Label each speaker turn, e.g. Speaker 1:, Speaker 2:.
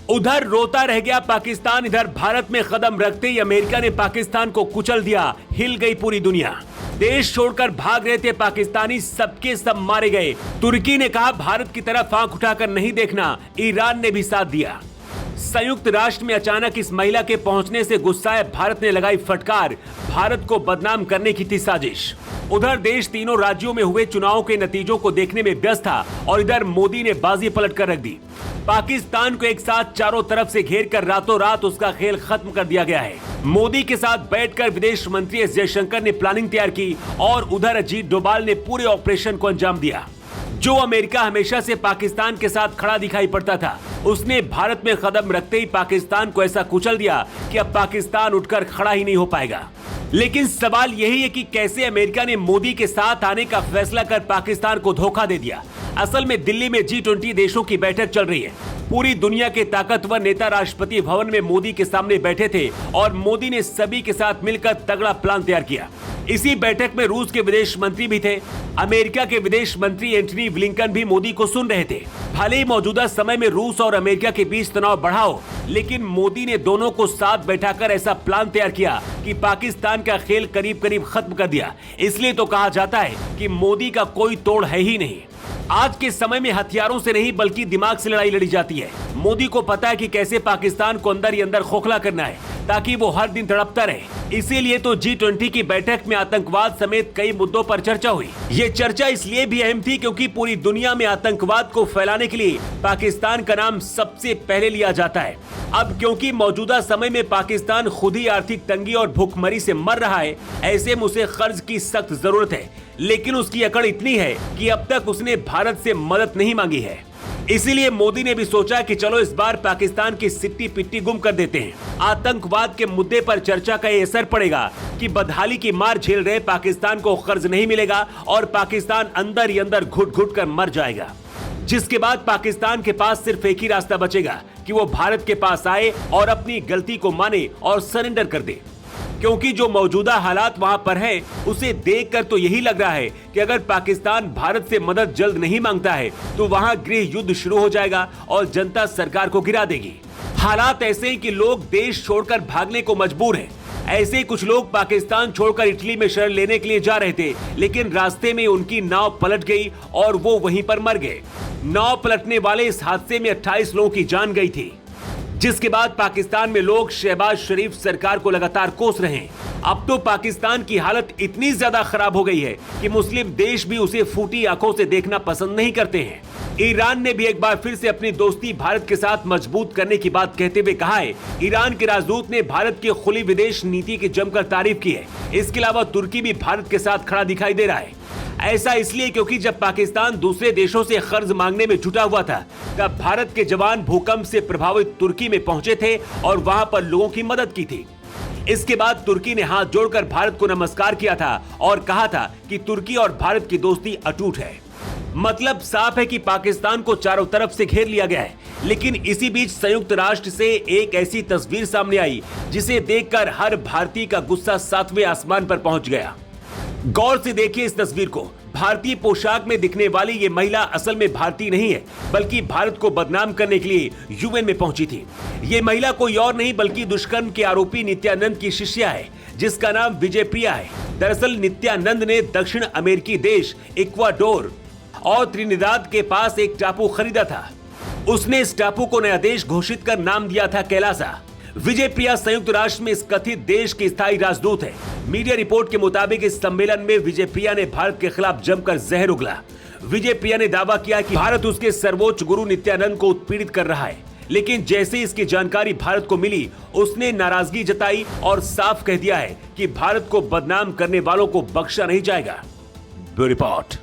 Speaker 1: उधर रोता रह गया पाकिस्तान, इधर भारत में कदम रखते ही अमेरिका ने पाकिस्तान को कुचल दिया। हिल गई पूरी दुनिया। देश छोड़कर भाग रहे थे पाकिस्तानी, सबके सब मारे गए। तुर्की ने कहा भारत की तरफ आंख उठाकर नहीं देखना, ईरान ने भी साथ दिया। संयुक्त राष्ट्र में अचानक इस महिला के पहुंचने से गुस्साए भारत ने लगाई फटकार, भारत को बदनाम करने की थी साजिश। उधर देश तीनों राज्यों में हुए चुनाव के नतीजों को देखने में व्यस्त था और इधर मोदी ने बाजी पलट कर रख दी। पाकिस्तान को एक साथ चारों तरफ से घेर कर रातों रात उसका खेल खत्म कर दिया गया है। मोदी के साथ बैठकर विदेश मंत्री एस जयशंकर ने प्लानिंग तैयार की और उधर अजीत डोभाल ने पूरे ऑपरेशन को अंजाम दिया। जो अमेरिका हमेशा से पाकिस्तान के साथ खड़ा दिखाई पड़ता था, उसने भारत में कदम रखते ही पाकिस्तान को ऐसा कुचल दिया कि अब पाकिस्तान उठकर खड़ा ही नहीं हो पाएगा। लेकिन सवाल यही है कि कैसे अमेरिका ने मोदी के साथ आने का फैसला कर पाकिस्तान को धोखा दे दिया। असल में दिल्ली में G20 देशों की बैठक चल रही है। पूरी दुनिया के ताकतवर नेता राष्ट्रपति भवन में मोदी के सामने बैठे थे और मोदी ने सभी के साथ मिलकर तगड़ा प्लान तैयार किया। इसी बैठक में रूस के विदेश मंत्री भी थे। अमेरिका के विदेश मंत्री एंटनी ब्लिंकन भी मोदी को सुन रहे थे। भले ही मौजूदा समय में रूस और अमेरिका के बीच तनाव बढ़ा हो, लेकिन मोदी ने दोनों को साथ बैठाकर ऐसा प्लान तैयार किया कि पाकिस्तान का खेल करीब करीब खत्म कर दिया। इसलिए तो कहा जाता है कि मोदी का कोई तोड़ है ही नहीं। आज के समय में हथियारों से नहीं बल्कि दिमाग से लड़ाई लड़ी जाती है। मोदी को पता है कि कैसे पाकिस्तान को अंदर ही अंदर खोखला करना है ताकि वो हर दिन तड़पता रहे। इसीलिए तो G20 की बैठक में आतंकवाद समेत कई मुद्दों पर चर्चा हुई। ये चर्चा इसलिए भी अहम थी क्योंकि पूरी दुनिया में आतंकवाद को फैलाने के लिए पाकिस्तान का नाम सबसे पहले लिया जाता है। अब क्योंकि मौजूदा समय में पाकिस्तान खुद ही आर्थिक तंगी और भूखमरी से मर रहा है, ऐसे में उसे कर्ज की सख्त जरूरत है। लेकिन उसकी अकड़ इतनी है कि अब तक उसने भारत से मदद नहीं मांगी है। इसीलिए मोदी ने भी सोचा कि चलो इस बार पाकिस्तान की सिट्टी पिट्टी गुम कर देते हैं। आतंकवाद के मुद्दे पर चर्चा का ये असर पड़ेगा कि बदहाली की मार झेल रहे पाकिस्तान को कर्ज नहीं मिलेगा और पाकिस्तान अंदर ही अंदर घुट घुट कर मर जाएगा। जिसके बाद पाकिस्तान के पास सिर्फ एक ही रास्ता बचेगा कि वो भारत के पास आए और अपनी गलती को माने और सरेंडर कर दे। क्योंकि जो मौजूदा हालात वहां पर है, उसे देखकर तो यही लग रहा है कि अगर पाकिस्तान भारत से मदद जल्द नहीं मांगता है तो वहां गृह युद्ध शुरू हो जाएगा और जनता सरकार को गिरा देगी। हालात ऐसे हैं कि लोग देश छोड़कर भागने को मजबूर हैं। ऐसे ही कुछ लोग पाकिस्तान छोड़कर इटली में शरण लेने के लिए जा रहे थे, लेकिन रास्ते में उनकी नाव पलट गई और वो वहीं पर मर गए। नाव पलटने वाले इस हादसे में 28 लोगों की जान गई थी। जिसके बाद पाकिस्तान में लोग शहबाज शरीफ सरकार को लगातार कोस रहे हैं। अब तो पाकिस्तान की हालत इतनी ज्यादा खराब हो गई है कि मुस्लिम देश भी उसे फूटी आंखों से देखना पसंद नहीं करते हैं। ईरान ने भी एक बार फिर से अपनी दोस्ती भारत के साथ मजबूत करने की बात कहते हुए कहा है। ईरान के राजदूत ने भारत की खुली विदेश नीति की जमकर तारीफ की है। इसके अलावा तुर्की भी भारत के साथ खड़ा दिखाई दे रहा है। ऐसा इसलिए क्योंकि जब पाकिस्तान दूसरे देशों से कर्ज मांगने में जुटा हुआ था, तब भारत के जवान भूकंप से प्रभावित तुर्की में पहुंचे थे और वहां पर लोगों की मदद की थी। इसके बाद तुर्की ने हाथ जोड़कर भारत को नमस्कार किया था और कहा था कि तुर्की और भारत की दोस्ती अटूट है। मतलब साफ है कि पाकिस्तान को चारों तरफ से घेर लिया गया है। लेकिन इसी बीच संयुक्त राष्ट्र से एक ऐसी तस्वीर सामने आई जिसे देखकर हर भारतीय का गुस्सा 7वें आसमान पर पहुंच गया। गौर से देखिए इस तस्वीर को। भारतीय पोशाक में दिखने वाली ये महिला असल में भारतीय नहीं है, बल्कि भारत को बदनाम करने के लिए यूएन में पहुंची थी। ये महिला कोई और नहीं बल्कि दुष्कर्म के आरोपी नित्यानंद की शिष्या है, जिसका नाम विजय प्रिया है। दरअसल नित्यानंद ने दक्षिण अमेरिकी देश इक्वाडोर और त्रिनिदाद के पास एक टापू खरीदा था। उसने इस टापू को नया देश घोषित कर नाम दिया था कैलासा। विजय प्रिया संयुक्त राष्ट्र में इस कथित देश की स्थायी राजदूत है। मीडिया रिपोर्ट के मुताबिक इस सम्मेलन में विजय प्रिया ने भारत के खिलाफ जमकर जहर उगला। विजय प्रिया ने दावा किया कि भारत उसके सर्वोच्च गुरु नित्यानंद को उत्पीड़ित कर रहा है। लेकिन जैसे ही इसकी जानकारी भारत को मिली, उसने नाराजगी जताई और साफ कह दिया है कि भारत को बदनाम करने वालों को बख्शा नहीं जाएगा। Bureau report.